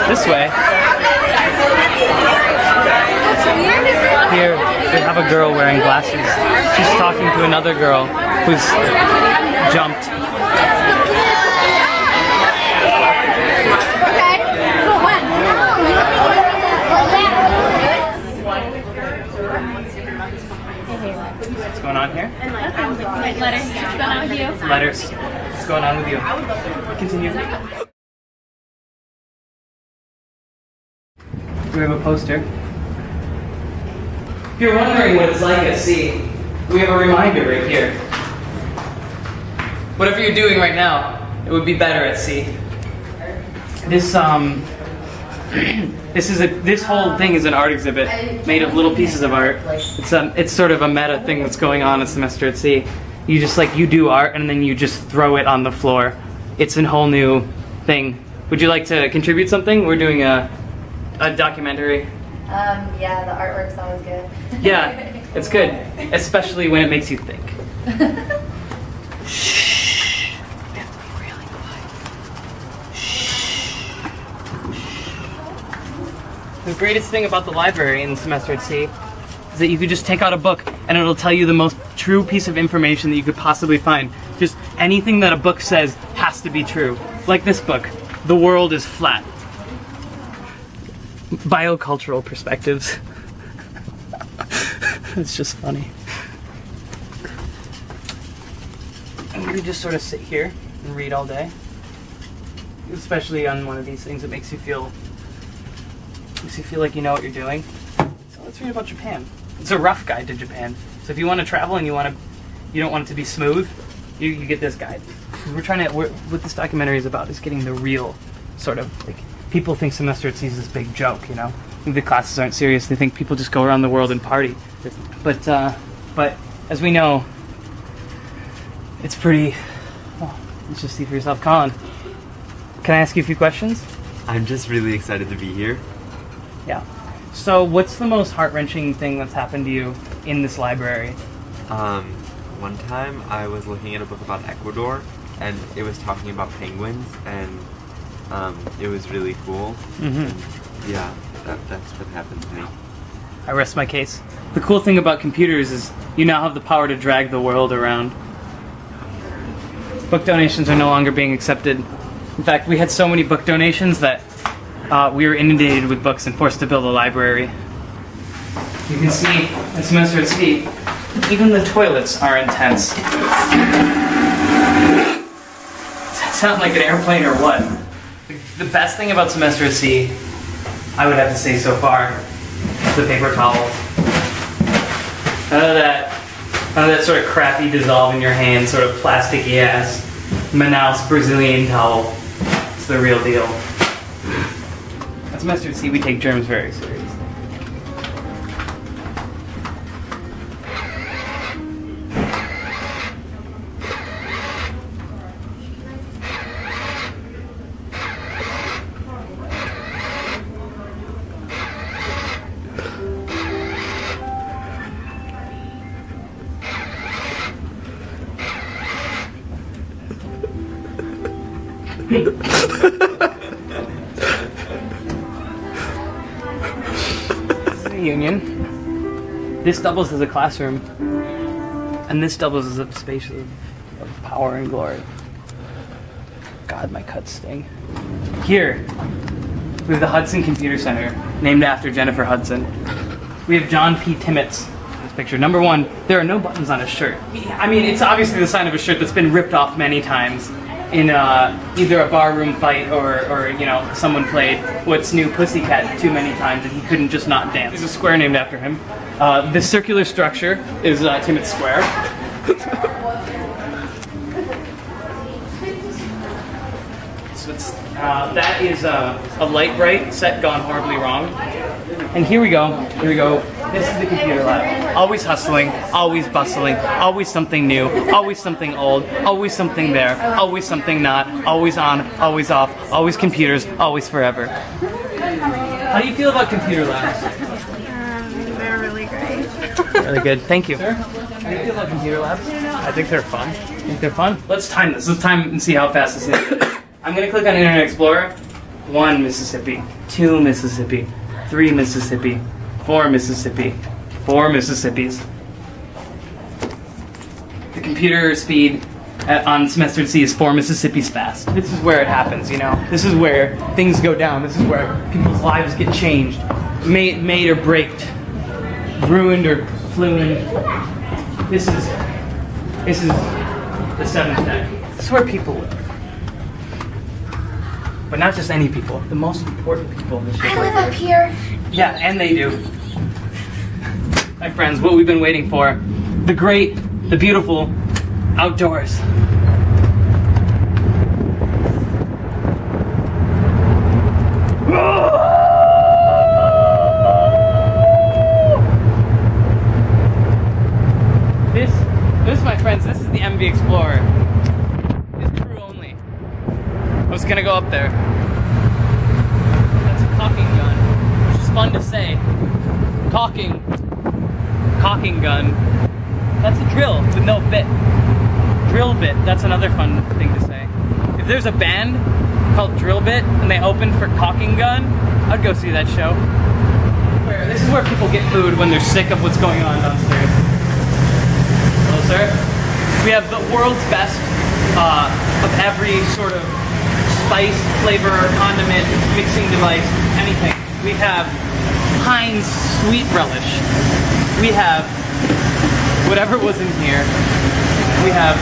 this way. Here, we have a girl wearing glasses. She's talking to another girl who's jumped. What's going on here? Letters. What's going on with you? Letters. What's going on with you? Continue. We have a poster. If you're wondering what it's like at sea, we have a reminder right here. Whatever you're doing right now, it would be better at sea. This this whole thing is an art exhibit made of little pieces of art. It's sort of a meta thing that's going on a semester at sea. You just you do art and then you just throw it on the floor. It's a whole new thing. Would you like to contribute something? We're doing a documentary. Yeah, the artwork's always good. Yeah, it's good, especially when it makes you think. Shh. We have to be really quiet. Shh. The greatest thing about the library in the semester at sea is that you could just take out a book and it'll tell you the most true piece of information that you could possibly find. Just anything that a book says has to be true. Like this book, The World is Flat. Biocultural perspectives. It's just funny. And we just sort of sit here and read all day. Especially on one of these things that makes you feel like you know what you're doing. So let's read about Japan. It's a rough guide to Japan. So if you want to travel and you don't want it to be smooth, you get this guide. What this documentary is about is getting the real sort of people think semester at sea is this big joke, you know. The classes aren't serious. They think people just go around the world and party. But as we know, it's pretty. Well, let's just see for yourself, Colin. Can I ask you a few questions? I'm just really excited to be here. Yeah. So, what's the most heart-wrenching thing that's happened to you in this library? One time I was looking at a book about Ecuador, and it was talking about penguins, and it was really cool. Mm-hmm. And yeah, that's what happened to me. I rest my case. The cool thing about computers is you now have the power to drag the world around. Book donations are no longer being accepted. In fact, we had so many book donations that we were inundated with books and forced to build a library. You can see in semester at sea, even the toilets are intense. Does that sound like an airplane or what? The best thing about semester at sea, I would have to say so far, is the paper towels. None of that sort of crappy dissolve in your hand, sort of plasticky ass Manaus Brazilian towel. It's the real deal. At semester at sea, we take germs very seriously. This is a union. This doubles as a classroom, and this doubles as a space of power and glory. God, my cuts sting. Here, we have the Hudson Computer Center, named after Jennifer Hudson. We have John P. Timmons. This picture. Number one, there are no buttons on his shirt. I mean, it's obviously the sign of a shirt that's been ripped off many times in either a barroom fight or you know, someone played What's New Pussycat too many times and he couldn't just not dance. There's a square named after him. This circular structure is Timmons Square. So that is a light bright set gone horribly wrong. And here we go. Here we go. This is the computer lab. Always hustling, always bustling, always something new, always something old, always something there, always something not, always on, always off, always computers, always forever. How do you feel about computer labs? They're really great. Really good. Thank you. Sir, how do you feel about computer labs? I think they're fun. Think they're fun? Let's time this. Let's time and see how fast this is. I'm going to click on Internet Explorer. 1 Mississippi, 2 Mississippi, 3 Mississippi, 4 Mississippi, 4 Mississippis. The computer speed on semester at sea is 4 Mississippis fast. This is where it happens, you know? This is where things go down. This is where people's lives get changed, made or braked, ruined or fluent. This is the 7th deck. This is where people live. But not just any people, the most important people in the ship. I live up here. Yeah, and they do. My friends, what we've been waiting for. The great, the beautiful outdoors. This, my friends, this is the MV Explorer. It's crew only. I was gonna go up there. That's a caulking gun, which is fun to say. Caulking gun. That's a drill with no bit. Drill bit, that's another fun thing to say. If there's a band called Drill Bit and they open for caulking gun, I'd go see that show. This is where people get food when they're sick of what's going on downstairs. Hello, sir. We have the world's best of every sort of spice, flavor, condiment, mixing device, anything. We have Heinz sweet relish. We have whatever was in here. We have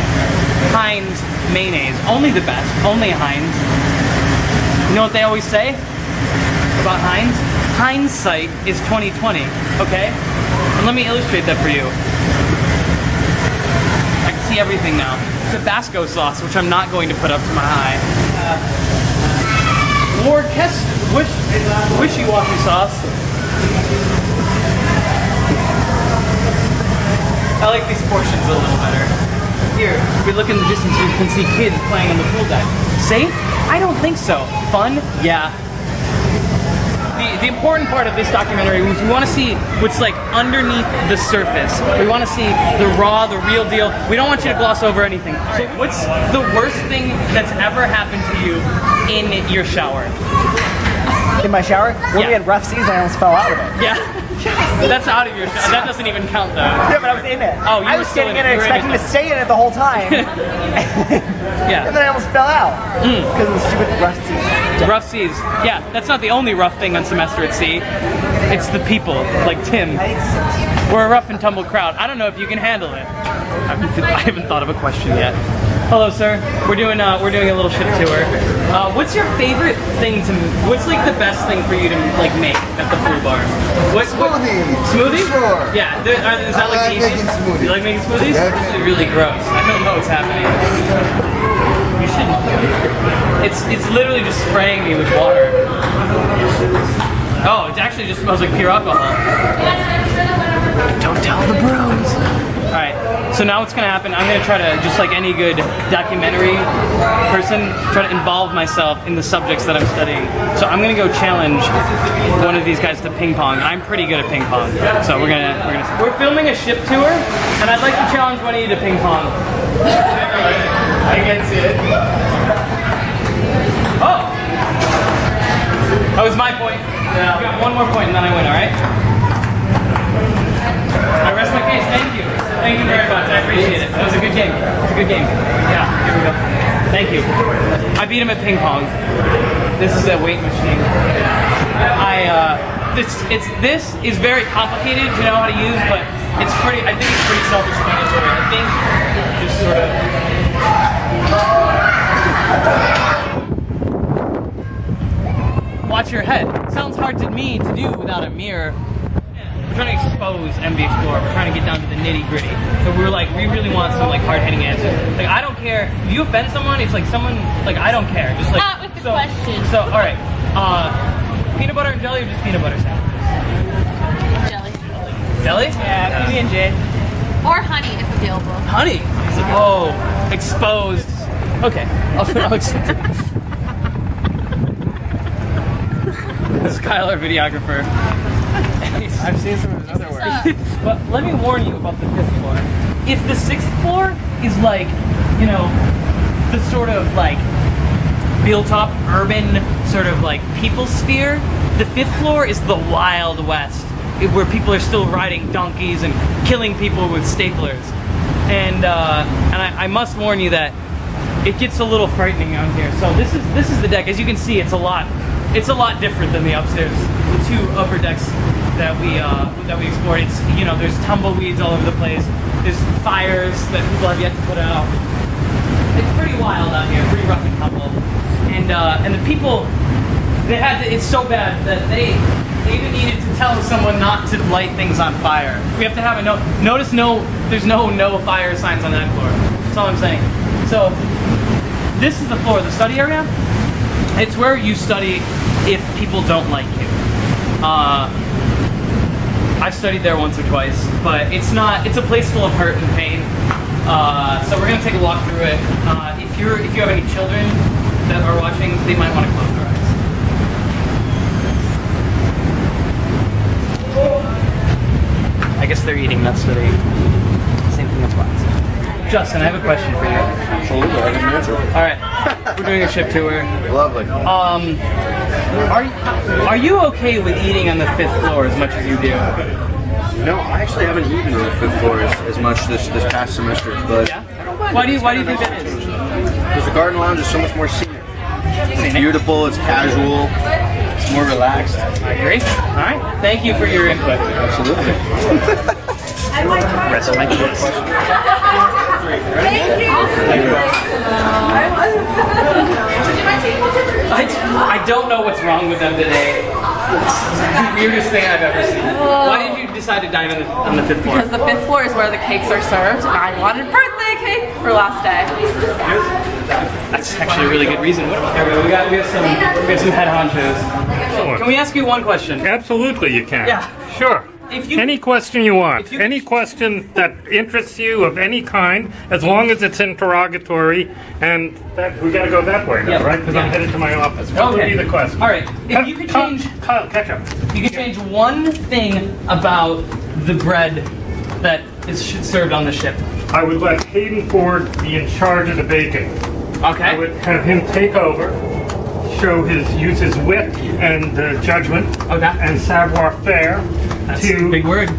Heinz mayonnaise. Only the best. Only Heinz. You know what they always say about Heinz? Hindsight is 20/20. Okay? And let me illustrate that for you. I can see everything now. Tabasco sauce, which I'm not going to put up to my eye. Wishy-washy sauce. I like these portions a little better. Here, if we look in the distance, you can see kids playing on the pool deck. Safe? I don't think so. Fun? Yeah. The important part of this documentary was we want to see what's like underneath the surface. We want to see the raw, the real deal. We don't want you to gloss over anything. So what's the worst thing that's ever happened to you in your shower? In my shower? When we had rough seas, I almost fell out of it. Yeah. That's out of your shower. That doesn't even count though. Yeah, but I was in it. Oh, you I were was still standing in in it. it expecting to stay in it the whole time. Yeah. And then I almost fell out. Because of the stupid rough seas. Rough seas. Yeah, that's not the only rough thing on semester at sea. It's the people, like Tim. We're a rough and tumble crowd. I don't know if you can handle it. I haven't thought of a question yet. Hello, sir. We're doing a little ship tour. What's your favorite thing what's like the best thing for you to like make at the pool bar? Smoothie. Smoothie? Sure. Yeah. Is that like I like easy? making smoothies. You like making smoothies? Yeah. This is really gross. I don't know what's happening. You shouldn't. It's literally just spraying me with water. Oh, it actually just smells like pure alcohol. Don't tell the bros. Alright, so now what's gonna happen, I'm gonna try to, just like any good documentary person, try to involve myself in the subjects that I'm studying. So I'm gonna go challenge one of these guys to ping pong. I'm pretty good at ping pong. So we're filming a ship tour, and I'd like to challenge one of you to ping pong. I can see it. Oh! That was my point. Yeah. Got one more point and then I win, alright? I rest my case, thank you. Thank you very much, I appreciate it. That was a good game. It's a good game. Yeah, here we go. Thank you. I beat him at ping pong. This is a weight machine. This is very complicated to know how to use, but I think it's pretty self-explanatory. I think just sort of... Watch your head. Sounds hard to me to do without a mirror. We're trying to expose MV Explorer. We're trying to get down to the nitty gritty. So we really want some like hard-hitting answers. Like I don't care if you offend someone. It's like someone like I don't care. Just like Not with the question. So all right, peanut butter and jelly or just peanut butter sandwiches? Jelly. Jelly? Yeah, PB&J. Or honey if available. Honey. Oh, exposed. Okay, I'll accept it. This is Kyle, our videographer. I've seen some of his other work. But let me warn you about the 5th floor. If the 6th floor is like, you know, the sort of like built-up urban sort of like people sphere. The 5th floor is the Wild West, where people are still riding donkeys and killing people with staplers. And I must warn you that it gets a little frightening out here. So this is the deck. As you can see, it's a lot different than the upstairs, the 2 upper decks that we explored. It's, you know, there's tumbleweeds all over the place. There's fires that people have yet to put out. It's pretty wild out here, pretty rough and tumble. And the people, it's so bad that they even needed to tell someone not to light things on fire. We have to have a notice there's no fire signs on that floor. That's all I'm saying. So this is the floor, the study area. It's where you study if people don't like you. I've studied there once or twice, but it's a place full of hurt and pain. So we're gonna take a walk through it. If you have any children that are watching, they might want to close their eyes. I guess they're eating nuts today. Same thing as spots. Justin, I have a question for you. Absolutely, I have an answer. Alright, we're doing a ship tour. Lovely. Are you okay with eating on the 5th floor as much as you do? No, I actually haven't eaten on the 5th floor as much this past semester, but Yeah? Why do you think that is? because the garden lounge is so much more scenic. It's beautiful, it's casual, it's more relaxed. I agree. Alright, thank you for your input. Absolutely. Rest of my case. I don't know what's wrong with them today. It's the weirdest thing I've ever seen. Why did you decide to dive on the 5th floor? Because the 5th floor is where the cakes are served, and I wanted birthday cake for last day. That's actually a really good reason. We got some head honchos. Can we ask you one question? Absolutely, you can. Yeah. Sure. Any question you want, you- any question that interests you of any kind, as long as it's interrogatory, and we got to go that way now, Yeah. right? Because I'm headed to my office. What would be the question? All right. If you could change, Kyle, catch up. you could change one thing about the bread that is served on the ship. I would let Hayden Ford be in charge of the baking. I Okay. would have him take over, use his wit and judgment Okay. and savoir-faire. That's to a big word.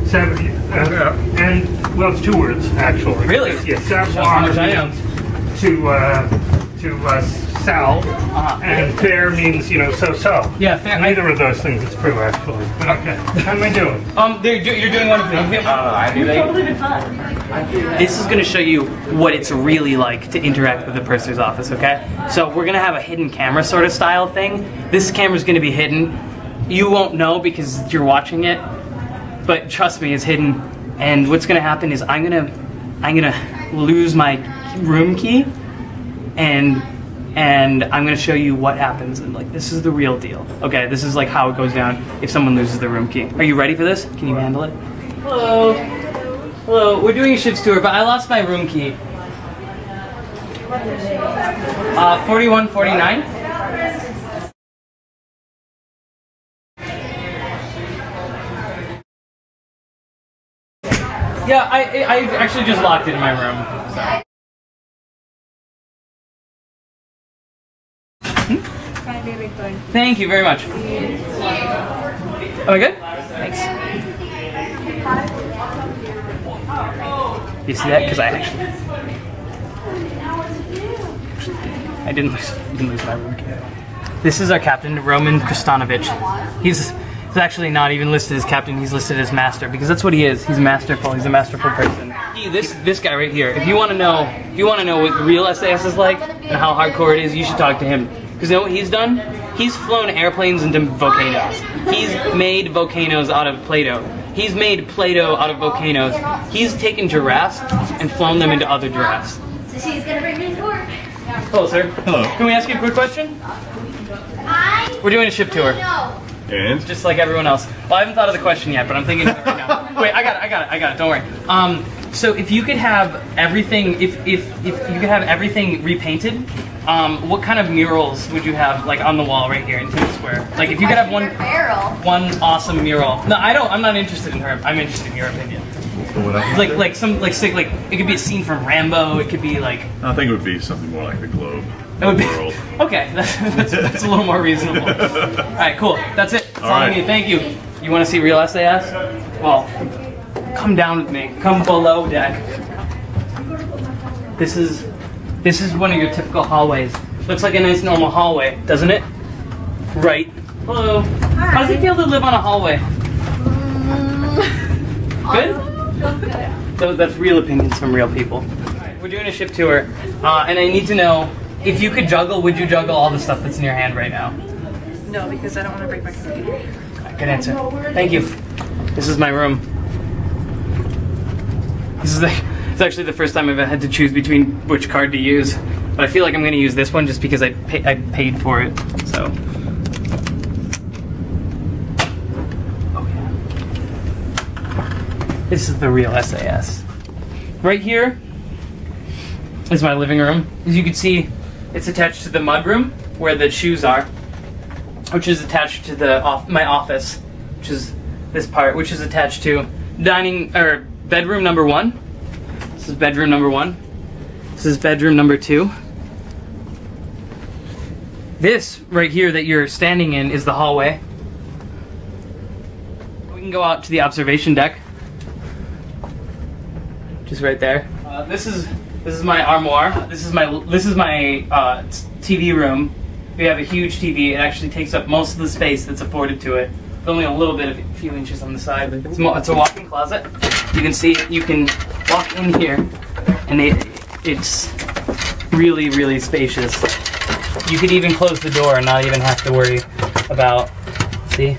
And well, it's 2 words actually. Really? Yes, Shows how savoir much I know. to salve, and fair means so. Yeah, fair. Neither of those things is true actually. But okay, how am I doing? You're doing wonderful. This is going to show you what it's really like to interact with the purser's office. Okay, so we're going to have a hidden camera sort of style thing. This camera is going to be hidden. You won't know because you're watching it, but trust me, it's hidden. And what's going to happen is I'm gonna lose my room key, and I'm gonna show you what happens. And like, this is the real deal. Okay, this is like how it goes down if someone loses their room key. Are you ready for this? Can you handle it? Hello. Hello. We're doing a ship's tour, but I lost my room key. 4149. Yeah, I actually just locked it in my room. Thank you very much. Am I good? Thanks. You see that? Because I didn't lose my room key. This is our captain, Roman Kristanovich. He's actually not even listed as captain, he's listed as master, because that's what he is. He's masterful, he's a masterful person. This guy right here, if you want to know what real SAS is like and how hardcore it is, you should talk to him. Because you know what he's done? He's flown airplanes into volcanoes. He's made volcanoes out of Play-Doh. He's made Play-Doh out of volcanoes. He's taken giraffes and flown them into other giraffes. So she's gonna bring me to work. Hello, sir. Hello. Can we ask you a quick question? We're doing a ship tour. And? Just like everyone else. Well, I haven't thought of the question yet, but I'm thinking of it right now. Wait, I got it, don't worry. So if you could have everything, if you could have everything repainted, what kind of murals would you have, like, on the wall right here in Times Square? Like, if you could have one awesome mural. No, I'm not interested in her. I'm interested in your opinion. Like it could be a scene from Rambo. It could be like. I think it would be something more like the globe. It would be okay. That's a little more reasonable. All right, cool. That's it. That's all I need. Thank you. You want to see real SAS? Well, come down with me. Come below deck. This is one of your typical hallways. Looks like a nice normal hallway, doesn't it? Right. Hello. Hi. How does it feel to live on a hallway? Good? Feels good. So that's real opinions from real people. Right, we're doing a ship tour, and I need to know, if you could juggle, would you juggle all the stuff that's in your hand right now? No, because I don't want to break my computer. Good answer. Thank you. This is my room. It's actually the first time I've had to choose between which card to use, but I feel like I'm going to use this one just because I paid for it. So. Oh yeah. This is the real SAS. Right here is my living room. As you can see, it's attached to the mudroom where the shoes are, which is attached to my office, which is this part, which is attached to bedroom number 1. This is bedroom number 1. This is bedroom number 2. This right here that you're standing in is the hallway. We can go out to the observation deck, just right there. This is my armoire. This is my TV room. We have a huge TV. It actually takes up most of the space that's afforded to it. With only a little bit of a few inches on the side. It's a walk-in closet. You can see you can walk in here, and it's really, really spacious. You could even close the door and not even have to worry about. See?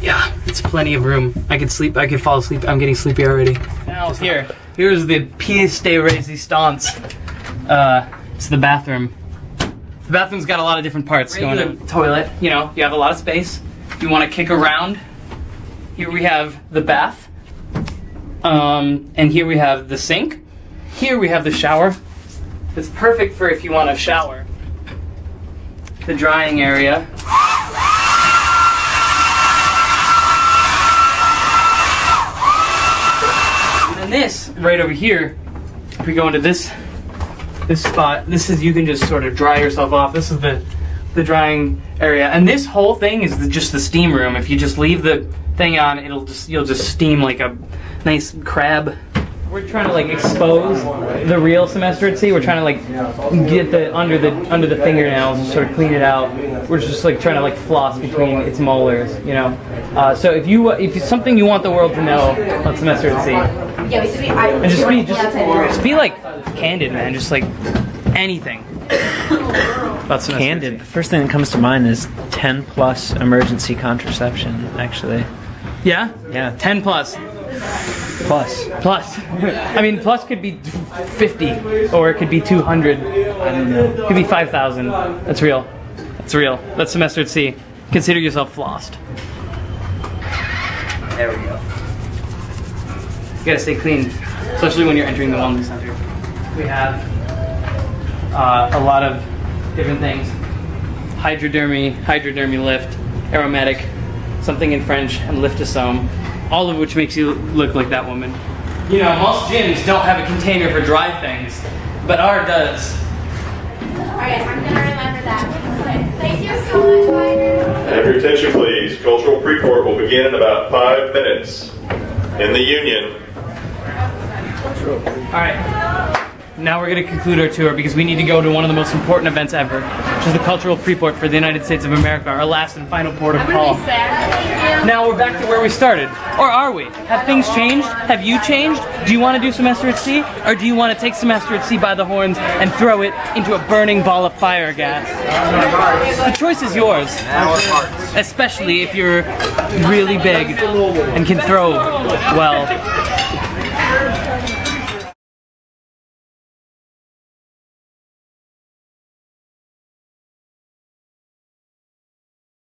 Yeah, it's plenty of room. I could sleep. I could fall asleep. I'm getting sleepy already. Now here's the pièce de résistance. It's the bathroom. The bathroom's got a lot of different parts going on. Toilet, you know, you have a lot of space. If you want to kick around, here we have the bath. And here we have the sink. Here we have the shower. It's perfect for if you want to shower. The drying area. And this right over here, if we go into this spot, you can just sort of dry yourself off. This is the drying area, and this whole thing is just the steam room. If you just leave the thing on, you'll just steam like a nice crab. We're trying to like expose the real semester at sea. We're trying to like get the under the fingernails and sort of clean it out. We're just like trying to like floss between its molars, you know. So if it's something you want the world to know on semester at sea, and just be like candid, man. Just like anything. About Candid. The first thing that comes to mind is 10+ emergency contraception. Actually. Yeah. Yeah. 10+. Plus. I mean, plus could be 50, or it could be 200. I don't know. It could be 5,000. That's real. That's real. That's semester at sea. Consider yourself flossed. There we go. You gotta stay clean, especially when you're entering the wellness center. We have a lot of different things. Hydrodermy lift, aromatic, something in French, and liftosome. All of which makes you look like that woman. You know, most gyms don't have a container for dry things, but ours does. Alright, I'm gonna remember that. Thank you so much, Ryder. Have your attention, please. Cultural pre-port will begin in about 5 minutes. In the Union. Alright. Now we're going to conclude our tour because we need to go to one of the most important events ever, which is the cultural pre-port for the United States of America, our last and final port of call. Now we're back to where we started. Or are we? Have things changed? Have you changed? Do you want to do semester at sea? Or do you want to take semester at sea by the horns and throw it into a burning ball of fire gas? The choice is yours. Especially if you're really big and can throw well.